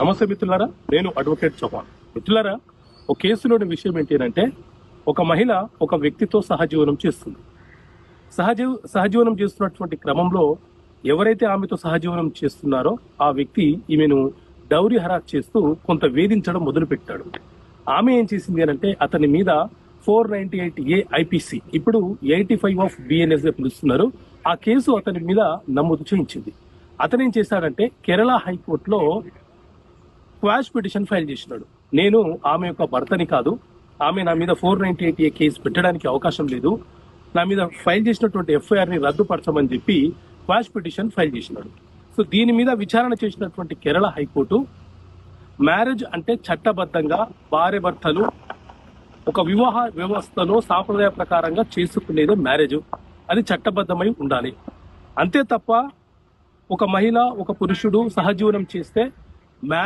నమస్తే మిత్రులారా, నేను అడ్వకేట్ చౌహాన్. మిత్రులారా, ఒక కేసులోని విషయం ఏంటంటే ఒక మహిళ ఒక వ్యక్తితో సహజీవనం చేస్తుంది. సహజీవనం చేస్తున్నటువంటి క్రమంలో ఎవరైతే ఆమెతో సహజీవనం చేస్తున్నారో ఆ వ్యక్తి ఈమెను డౌరీ హరాస్ చేస్తూ కొంత వేధించడం మొదలుపెట్టాడు. ఆమె ఏం చేసింది అంటే అతని మీద 498A IPC, ఇప్పుడు 85 ఆఫ్ BNS గా పిలుస్తున్నారు, ఆ కేసు అతని మీద నమోదు చేయించింది. అతను ఏం చేశాడంటే కేరళ హైకోర్టులో క్వాష్ పిటిషన్ ఫైల్ చేసినాడు. నేను ఆమె యొక్క భర్తని కాదు, ఆమె నా మీద 498A కేసు పెట్టడానికి అవకాశం లేదు, నా మీద ఫైల్ చేసినటువంటి FIR ని రద్దుపరచమని చెప్పి క్వాష్ పిటిషన్ ఫైల్ చేసినాడు. సో దీని మీద విచారణ చేసినటువంటి కేరళ హైకోర్టు మ్యారేజ్ అంటే చట్టబద్ధంగా భార్య భర్తలు ఒక వివాహ వ్యవస్థలో సాంప్రదాయ ప్రకారంగా చేసుకునేదే మ్యారేజ్, అది చట్టబద్ధమై ఉండాలి. అంతే తప్ప ఒక మహిళ ఒక పురుషుడు సహజీవనం చేస్తే